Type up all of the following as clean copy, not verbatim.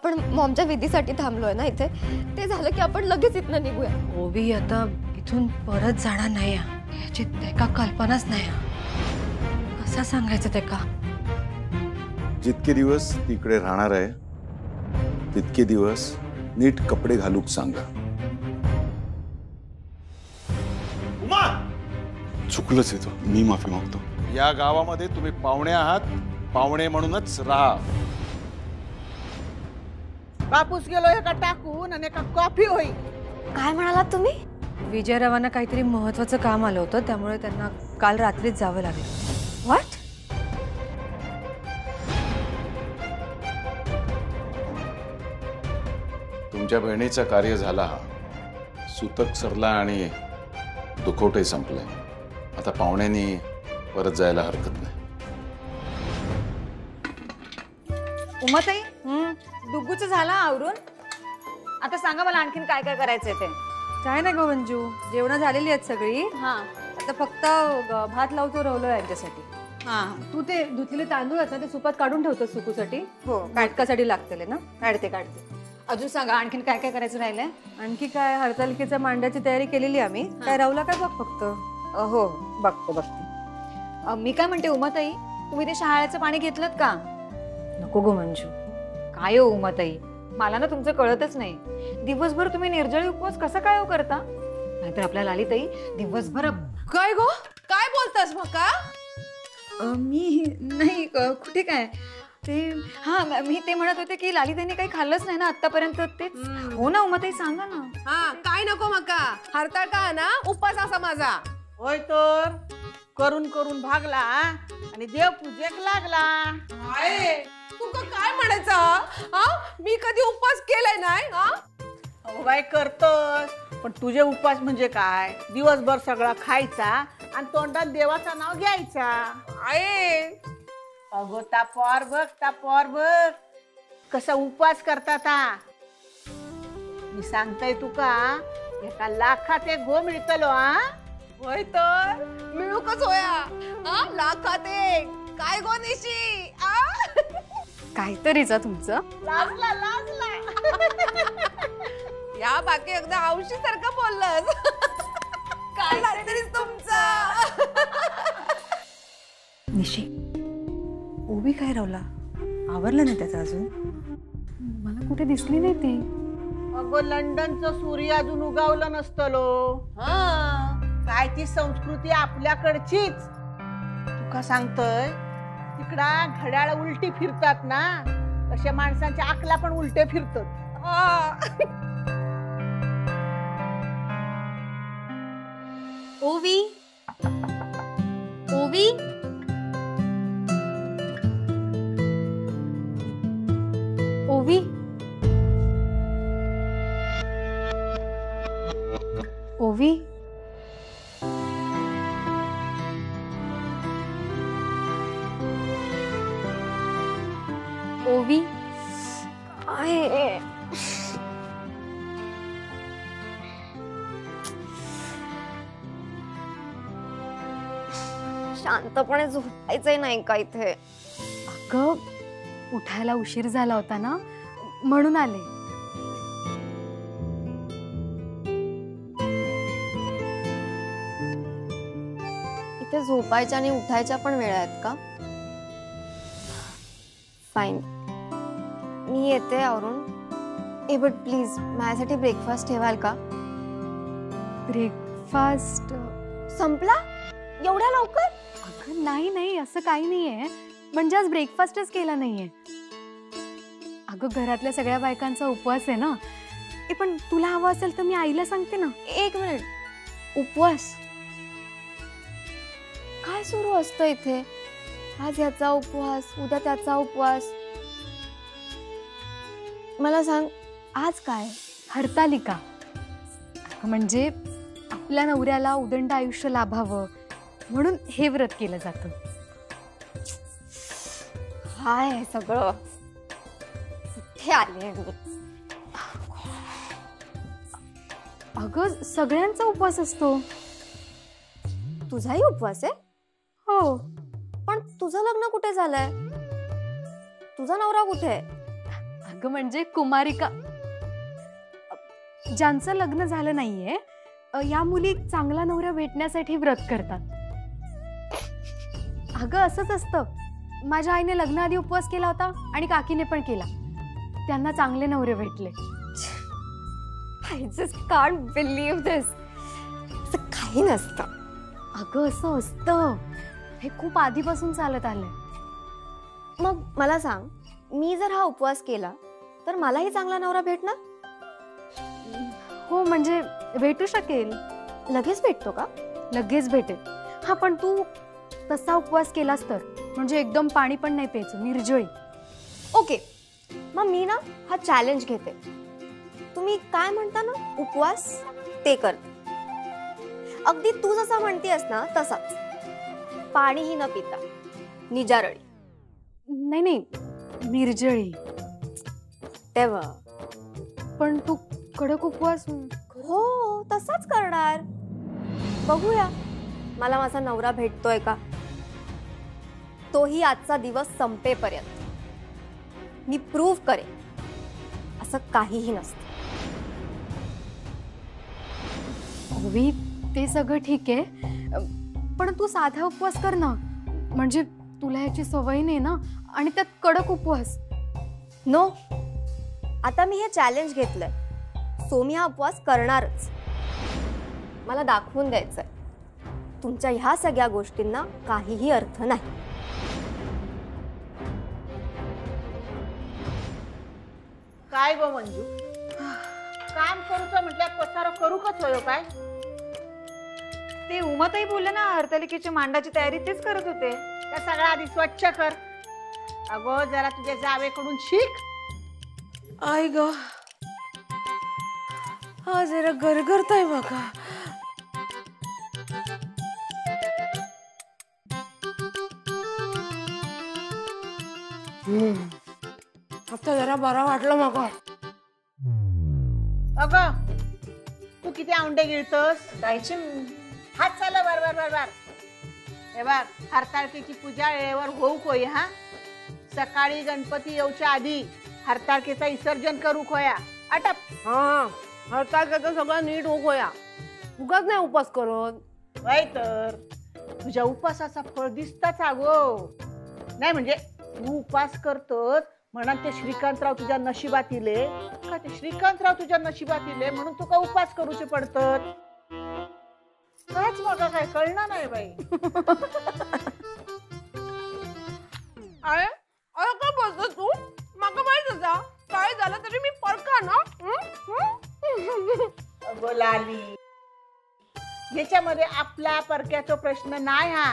आपण मॉमच्या विधीसाठी थांबलोय ना इथे, ते झालं की आपण लगेच इथनं निघूया. ओवी आता इथून परत जाणार नाही याची त्याका कल्पनाच नाही. कसं सांगायचं त्याका? जितके दिवस तिकडे राहणार आहे तितके दिवस नीट कपडे घालूक सांगा. उमा, चुकलंच आहे तो, मी माफी मागतो. या गावामध्ये तुम्ही पाहुणे आहात, पाहुणे म्हणूनच राहा. कापूस गेलो एका टाकून आणि एका कॉफी होईल. काय म्हणालात तुम्ही? विजयरावांना काहीतरी महत्वाचं काम आलं होतं, त्यामुळे त्यांना काल रात्रीच जावं लागलं. व्हॉट? तुमच्या बहिणीचं कार्य झाला, सुतक सरला आणि दुखवटे संपले. आता पाहुण्यांनी परत जायला हरकत नाही. उमाताई, डुग्गूचं झालं आवरून? आता सांगा मला आणखीन काय काय करायचंय ते. काय नाही गो मंजू, जेवण झालेली आहेत सगळी. हा, आता फक्त भात लावतो रवलो यांच्यासाठी. हा, तू ते धुतलेले तांदूळ आहेत ना, ते सुपात काढून ठेवतो सुकूसाठी. हो, नाटकासाठी लागतले ना. काढते. अजून सांगा आणखीन काय काय करायचं राहिलंय? आणखी काय, हरतालिकेच्या मांड्याची तयारी केलेली आम्ही. काय रावला काय बघ फक्त. हो, बघते. मी काय म्हणते उमाताई, तुम्ही ते शहाळ्याचं पाणी घेतलं का? नको गो मंजू. काय हो उमाताई, मला ना तुमचं कळतच नाही. दिवसभर तुम्ही निर्जळी उपवास कसा काय हो करता? नाहीतर आपल्या लालीताई दिवसभर. काय गो, काय बोलतास मका? मी नाही, कुठे काय ते. हा, मी ते म्हणत होते की लालीताईने काही खाल्लंच नाही ना आतापर्यंत. ते हो ना उमाताई, सांगा ना. हा, काय नको मका, हरताळ का ना उपवास असा माझा. होय तर करून करून भागला आणि देव पूजेक लागला. तुमका काय म्हणायचं? मी कधी उपवास केलाय नाही. हो बाई, करतोस, पण तुझे उपवास म्हणजे काय? दिवसभर सगळा खायचा आणि तोंडात देवाचं नाव घ्यायचा. अगो तापवर बघ कसा उपवास करतात. मी सांगताय तुका, एका लाखात एक गो मिळतलो. होय तर मिळूकच होया. लाखात एक काय गो निशी. काहीतरीच तुमचं. लाजला या बाकी एकदा औषधी सारखं बोललंस. काहीतरीच तुमचं. निशी, ओवी काय रावला? आवरलं नाही त्याचं अजून? मला कुठे दिसली नाही ती. अगो लंडनचं सूर्य अजून उगावलं नसतलो. काय ती संस्कृती आपल्याकडचीच. तुका सांगतोय, तिकडा घड्याळ उलटी फिरतात ना, तशा माणसांच्या अकला पण उलटे फिरतात. ओवी, ओवी, ओवी, ओवी. ओवी, शांतपणे झोपायचंय नाही का इथे? अगं, उठायला उशीर झाला होता ना, म्हणून आले. इथे झोपायच्या आणि उठायच्या पण वेळा आहेत का? फाईन, मी येते आवरून. बट प्लीज माझ्यासाठी ब्रेकफास्ट ठेवाल का? ब्रेकफास्ट संपला एवढ्या लवकर? अगं नाही, असं काही नाहीये. म्हणजे आज ब्रेकफास्टच केला नाहीये. अगं, घरातल्या सगळ्या बायकांचा उपवास आहे ना. पण तुला हवं असेल तर मी आईला सांगते ना. एक मिनिट, उपवास काय सुरू असतं इथे? आज याचा उपवास, उद्या त्याचा उपवास. मला सांग, आज काय? हरतालिका. म्हणजे आपल्या नवऱ्याला उदंड आयुष्य लाभावं म्हणून हे व्रत केलं जातं. काय आहे सगळं? कुठे आले मी? अगं, सगळ्यांचा उपवास असतो. तुझाही उपवास आहे? हो. पण तुझं लग्न कुठे झालंय? तुझा नवरा कुठे आहे? अगं म्हणजे कुमारिका, ज्यांचं लग्न झालं नाहीये, या मुली चांगला नवरा भेटण्यासाठी व्रत करतात. अगं असंच असतं. माझ्या आईने लग्नाआधी उपवास केला होता आणि काकीने पण केला. त्यांना चांगले नवरे भेटले. आय जस्ट कांट बिलीव्ह दिस. असं काही नसतं. अगं असं असतं. हे खूप आधीपासून चालत आलंय. मग मला सांग, मी जर हा उपवास केला तर मलाही चांगला नवरा भेटणार? हो म्हणजे भेटू शकेल. लगेच भेटतो का? लगेच भेटेल. हा पण तू तसा उपवास केलास तर, म्हणजे एकदम पाणी पण नाही प्यायचं, निर्जळी. ओके, मग मी ना हा चॅलेंज घेते. तुम्ही काय म्हणता ना, उपवास ते करते. अगदी तू जसा म्हणतेस ना तसाच, पाणीही न पिता, निजारळी. नाही नाही, निर्जळी. तेव्हा पण तू कडक उपवास. हो तसाच करणार. बघूया मला माझा नवरा भेटतोय का. तोही आजचा दिवस संपेपर्यंत. मी प्रूव्ह करेन असं काहीही नसतं. ओवी, ते सगळं ठीक आहे, पण तू साधा उपवास कर ना. म्हणजे तुला याची सवय नाही ना, आणि त्यात कडक उपवास. नो, आता मी हे चॅलेंज घेतलंय, सो मी हा उपवास करणारच. मला दाखवून द्यायचंय तुमच्या ह्या सगळ्या गोष्टींना काहीही अर्थ नाही. काय गो मंजू, काम करूचं म्हटल्या पसार करू कच होयो काय? ते उमाताई बोलले ना, हरतालिकेची मांडाची तयारी तेच करत होते. त्या सगळ्या आधी स्वच्छ कर. अगो जरा तुझ्या जावेकडून शिक. आई ग, हा जरा गरगरताय बघा. आता जरा बरा वाटलं मग. अगं तू किती आंडे गिळतोस? जायचे हात चालला बार बार बार बार. हे बघ, हरताळकेची पूजा वेळेवर होऊ कोय. हा, सकाळी गणपती येऊच्या आधी हरताळकेचा विसर्जन करू खोया. आटप. हा, हरताळकेचं सगळं नीट होऊ गोया. उगाच नाही उपास करत. वय तर तुझ्या उपासाचा फळ दिसताच अगो. नाही म्हणजे तू उपास करतोस म्हणून ते श्रीकांतराव तुझ्या नशिबात इले का? ते श्रीकांतराव तुझ्या नशिबात इले म्हणून तुका उपास करूचे पडतात. काच मग काय कळणार नाही बाई. अरे अरे काय बोलतो तू? माका माहित होता काय झालं तरी मी परका ना. अगो लाली, याच्यामध्ये आपल्या परक्याचा प्रश्न नाही. हा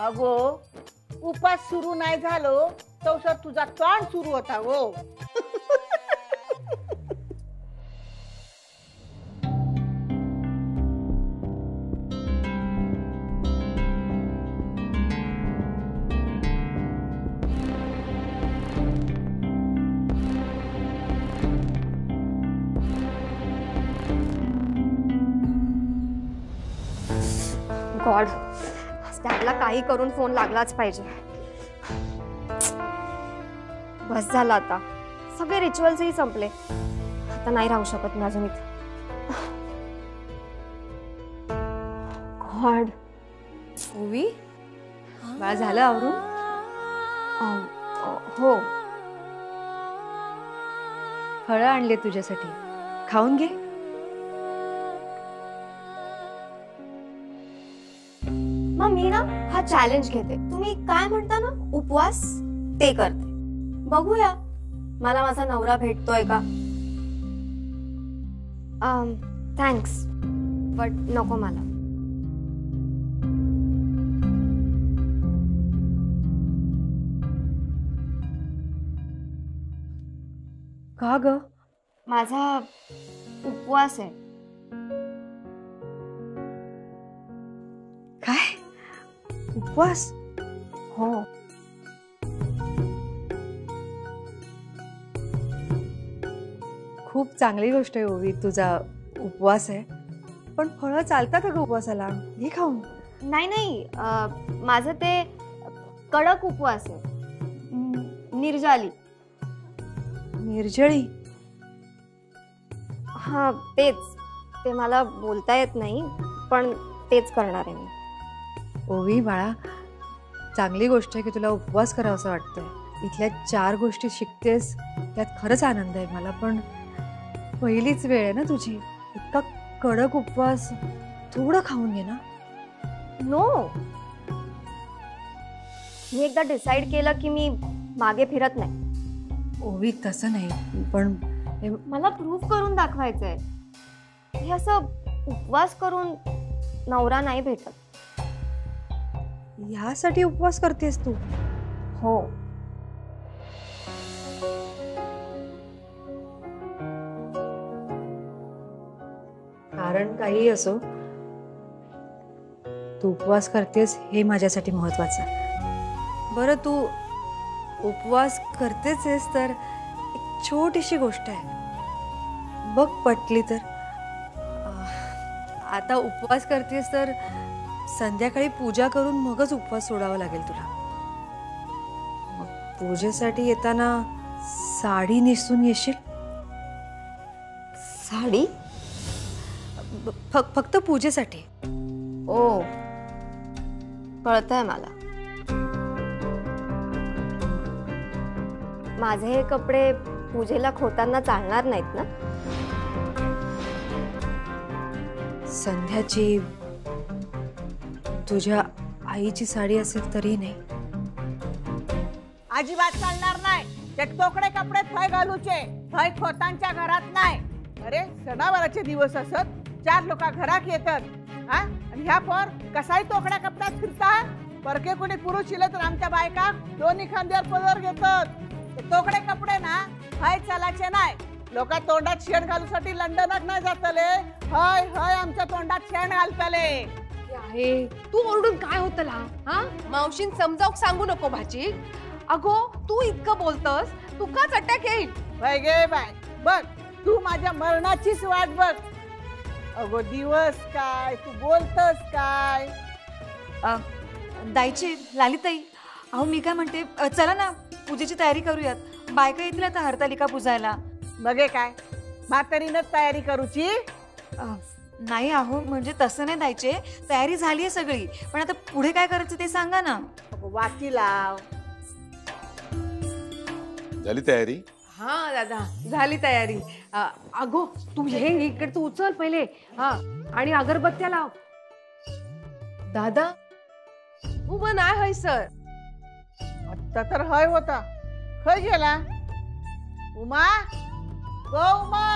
अगो उपास सुरू नाही झालो तर तुझा तोंड सुरू होता गो. गॉड, स्टॅडला काही करून फोन लागलाच पाहिजे. बस झालं आता. सगळे रिच्युअल्सही संपले. आता नाही राहू शकत मी अजून इथे. गॉड. ओवी, बाळ झालं आवरून? हो. फळं आणले तुझ्यासाठी, खाऊन घे. मग मी ना हा चॅलेंज घेते. तुम्ही काय म्हणता ना, उपवास ते करते. बघूया मला माझा नवरा भेटतोय का. थँक्स बट नको मला. का ग? माझा उपवास आहे. काय उपवास? हो. खूप चांगली गोष्ट आहे ओवी, तुझा उपवास आहे. पण फळं चालतात का ग उपवासाला? घे खाऊन. नाही नाही, माझं ते कडक उपवास आहे, निर्जाली. निर्जळी? हा तेच, ते मला बोलता येत नाही पण तेच करणार आहे मी. ओवी बाळा, चांगली गोष्ट आहे की तुला उपवास करावासा वाटतोय. इथल्या 4 गोष्टी शिकतेस त्यात खरंच आनंद आहे मला. पण पहिलीच वेळ आहे ना तुझी. इतका कडक उपवास, थोडं खाऊन घे ना. नो, मी एकदा डिसाइड केलं की मी मागे फिरत नाही. ओवी तसं नाही, पण मला प्रूव्ह करून दाखवायचंय. हे असं उपवास करून नवरा नाही भेटत. ह्यासाठी उपवास करतेस तू? हो, कारण काही असो, तू उपवास करतेस हे माझ्यासाठी महत्वाचं आहे. बरं, तू उपवास करतेच आहेस तर एक छोटीशी गोष्ट आहे, बघ पटली तर. आता उपवास करतेस तर संध्याकाळी पूजा करून मगच उपवास सोडावा लागेल तुला. मग पूजेसाठी येताना साडी नेसून येशील? साडी? फक्त पूजेसाठी. ओ, कळतंय मला. माझे हे कपडे पूजेला खोताना चालणार नाहीत ना? संध्याची तुझ्या आईची साडी असेल तरी नाही. अजिबात चालणार नाही. ते तोकडे कपडे थय घालूचे, थय खोतांच्या घरात नाही. अरे सणावाराचे दिवस असत, 4 लोक घरात येतात हा, आणि ह्या पर कसाही तोकड्या कपड्यात फिरता. परके कोणी पुरुष इले तर आमच्या बायका दोन्ही खांद्यावर पदर घेतात. ते तोकडे कपडे ना थय चालायचे नाही. लोक तोंडात शेण घालूसाठी लंडनात नाही जातले. हय हय आमच्या तोंडात शेण घालतले. आहे तू ओरडून काय होतला? हा, मावशीन समजावून सांगू नको भाची. अगो तू इतकं बोलतस, तुकाच अटॅक येईल. बाय गे बाय, बघ तू माझ्या मरणाचीच वाट बघ. अगो दिवस काय, तू बोलतस काय? दायची लालिताई, अहो मी काय म्हणते, चला ना पूजेची तयारी करूयात. बायका येतील आता हरतालिका पूजायला. बघे काय म्हातारीनच तयारी करूची? नाही अहो, म्हणजे तसं नाही दायचे, तयारी झालीये सगळी, पण आता पुढे काय करायचं ते सांगा ना. वाटी लाव. झाली तयारी? हा दादा, झाली तयारी. अगो तू हे इकडे तू उचल पहिले. हा, आणि अगरबत्त्या लाव. दादा उभं नाही हय सर. आता तर हय होता, खय गेला? उमा, गो उमा.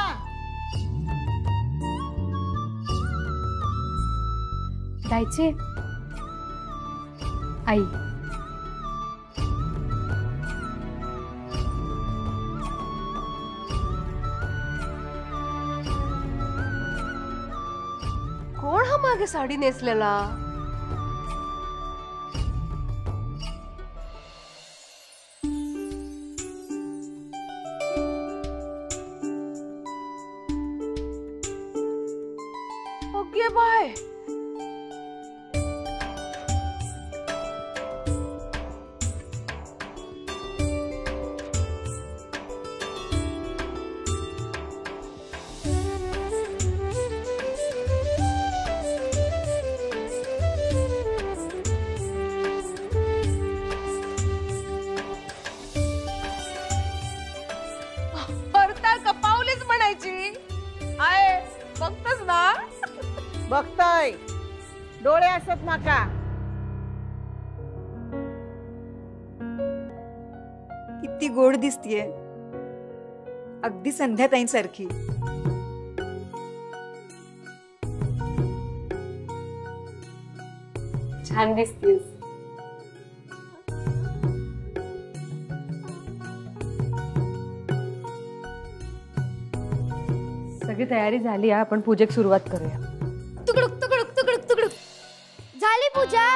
जायचे आई. कोण हा मागे साडी नेसलेला? Okay bye. कपावलीच म्हणायची. आहे बघतस ना? बघताय, डोळे असत माका. किती गोड दिसतीये, अगदी संध्याताईंसारखी. छान दिसतेस. सगळी तयारी झाली, आपण पूजेक सुरुवात करूया. तुकडुक तुकडुक तुकडुक तुकडुक. झाली पूजा,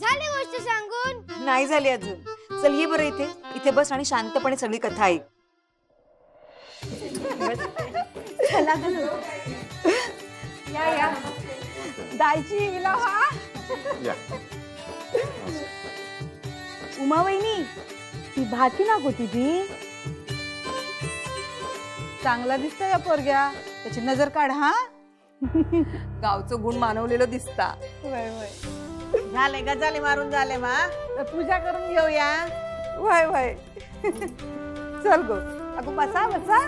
झाली गोष्ट सांगून. नाही झाली अजून. चल ये बरं इथे, इथे बस आणि शांतपणे सगळी कथा ऐक. या या दायची विला. हा या. उमा वहिनी, ती भाती ना होती ती. चांगला दिसतोय या पोरग्या, त्याची नजर काढ हा. गावचं गुण मानवलेलं दिसता. वय वय झाले गजाले मारून झाले मा, पूजा करून घेऊया. वय वय. चल गो. अगो बसा बसा,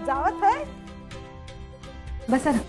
जावत आहे. बसा ना.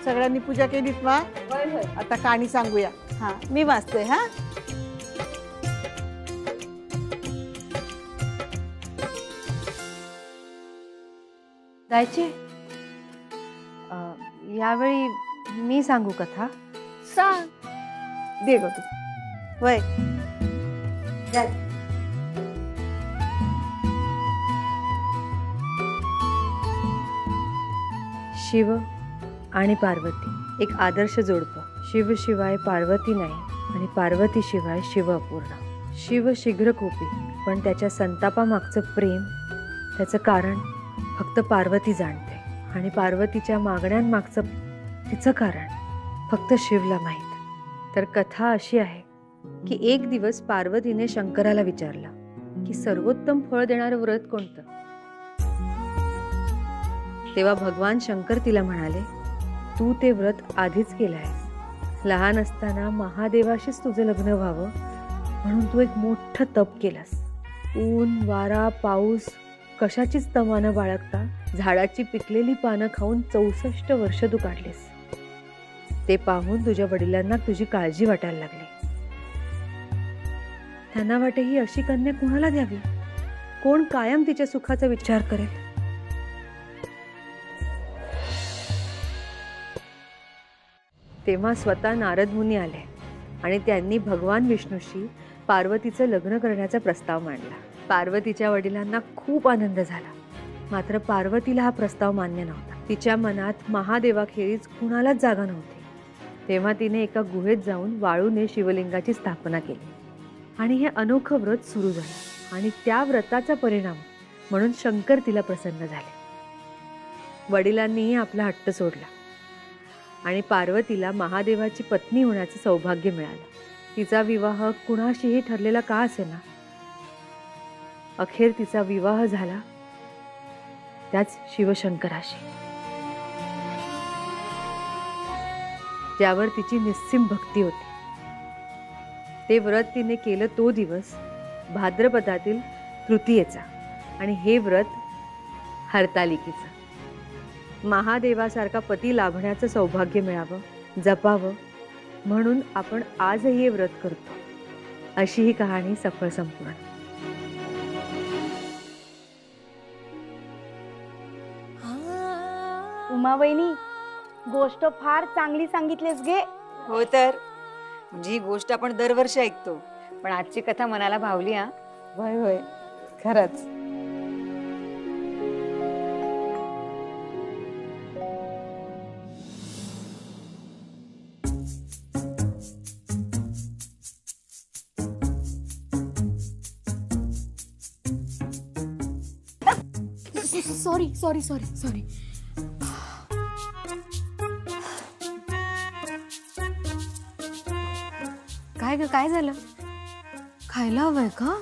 सगळ्यांनी पूजा केलीत मा. आता कहाणी सांगूया. हा मी वाचते हा. जायचे यावेळी मी सांगू कथा. सांग. दे गो तू. वय शिव आणि पार्वती एक आदर्श जोडपं. शिव शिवाय पार्वती नाही आणि पार्वती शिवाय शिव अपूर्ण. शिव शीघ्रकोपी, पण त्याच्या संतापामागचं प्रेम, त्याचं कारण फक्त पार्वती जाणते. आणि पार्वतीच्या मागण्यांमागचं तिचं कारण फक्त शिवला माहीत. तर कथा अशी आहे की एक दिवस पार्वतीने शंकराला विचारलं की सर्वोत्तम फळ देणारं व्रत कोणतं. तेव्हा भगवान शंकर तिला म्हणाले, तू ते व्रत आधीच केलं आहेस. लहान असताना महादेवाशीच तुझं लग्न व्हावं म्हणून तू एक मोठं तप केलंस. ऊन वारा पाऊस कशाचीच तमा न बाळगता झाडाची पिकलेली पानं खाऊन 64 वर्ष तू काढलीस. ते पाहून तुझ्या वडिलांना तुझी काळजी वाटायला लागली. त्यांना वाटे ही अशी कन्या कुणाला द्यावी, कोण कायम तिच्या सुखाचा विचार करेल. तेव्हा स्वतः नारद मुनी आले आणि त्यांनी भगवान विष्णूशी पार्वतीचं लग्न करण्याचा प्रस्ताव मांडला. पार्वतीच्या वडिलांना खूप आनंद झाला, मात्र पार्वतीला हा प्रस्ताव मान्य नव्हता. तिच्या मनात महादेवाखेरीज कुणालाच जागा नव्हती. तेव्हा तिने एका गुहेत जाऊन वाळूने शिवलिंगाची स्थापना केली आणि हे अनोखं व्रत सुरू झालं. आणि त्या व्रताचा परिणाम म्हणून शंकर तिला प्रसन्न झाले. वडिलांनीही आपला हट्ट सोडला आणि पार्वतीला महादेवाची पत्नी होण्याचं सौभाग्य मिळालं. तिचा विवाह कुणाशीही ठरलेला का असेना, अखेर तिचा विवाह झाला त्याच शिवशंकराशी, ज्यावर तिची निस्सीम भक्ती होती. ते व्रत तिने केलं तो दिवस भाद्रपदातील तृतीयेचा आणि हे व्रत हरतालिकेचं. महादेवासारखा पती लाभण्याचं सौभाग्य मिळावं, जपावं म्हणून आपण आजही हे व्रत करतो. अशी ही कहाणी सफळ संपूर्ण. उमावहिनी, गोष्ट फार चांगली सांगितलीस गे. हो तर, म्हणजे ही गोष्ट आपण दरवर्षी ऐकतो, पण आजची कथा मनाला भावली. हा वय होय खरंच. Sorry sorry sorry sorry. काय ग, काय झालं? खायला हवंय का?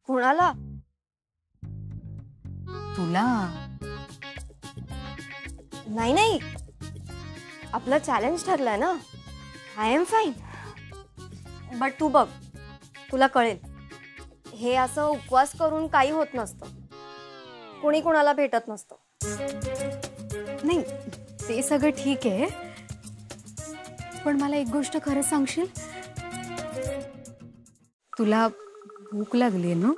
कुणाला? तुला? नाही नाही, आपलं चॅलेंज ठरलंय ना. I am fine. बट तू बघ, तुला कळेल हे असं उपवास करून काही होत नसतं. कोणी कोणाला भेटत नसतं. नाही, ते सगळं ठीक आहे, पण मला एक गोष्ट खरं सांगशील? तुला भूक लागली ना?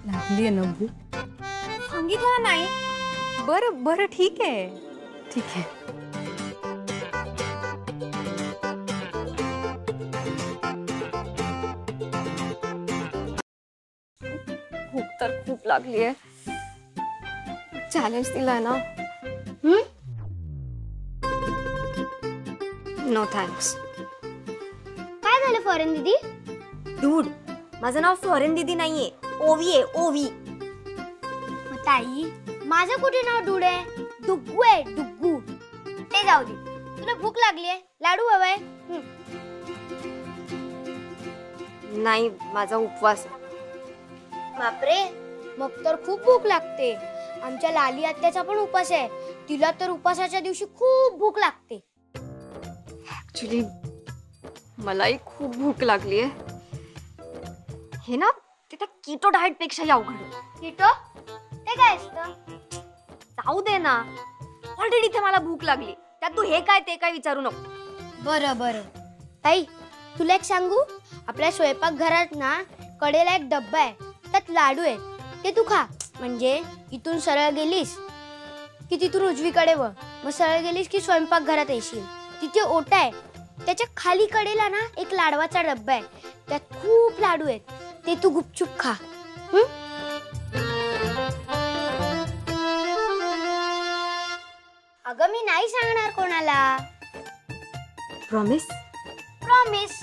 लागली ना भूक? सांगितलं नाही. बरं बरं, ठीक आहे ठीक आहे. भूक तर खूप लागली आहे. चॅलेंज दिलाय ना. No thanks. काय झालं फॉरेन दीदी? डूड, माझं नाव फॉरेन दीदी नाहीये, ओवी आहे, ओवी. ताई, माझं कुठे नाव डूड आहे? डुग्गू आहे, डुग्गू. ते जाऊ दे. तुला भूक लागली आहे? लाडू हवाय? नाही, माझा उपवास आहे. बापरे, मग तर खूप भूक लागते. आमच्या लाली आत्याचा पण उपास आहे. तिला तर उपासाच्या दिवशी खूप भूक लागते. ऍक्च्युली मलाही खूप भूक लागली आहे. हे ना, ते त्या कीटो डाएट पेक्षाही अवघड आहे. कीटो? ते काय असतं? जाऊ दे ना. ऑलरेडी इथे मला भूक लागली, त्यात तू हे काय ते काय विचारू नको. बरं बरं. ताई, तुला एक सांगू? आपल्या स्वयंपाकघरात ना कडेला एक डब्बा आहे, त्यात लाडू आहेत. ते तू खा. म्हणजे इथून सरळ गेलीस की तिथून उजवीकडे व मग सरळ गेलीस की स्वयंपाकघरात येशील. तिथे ओटा आहे, त्याच्या खाली कडेला ना एक लाडवाचा डब्बा आहे, त्यात खूप लाडू आहेत. ते तू गुपचूप खा. अगं, मी नाही सांगणार कोणाला. प्रॉमिस? प्रॉमिस.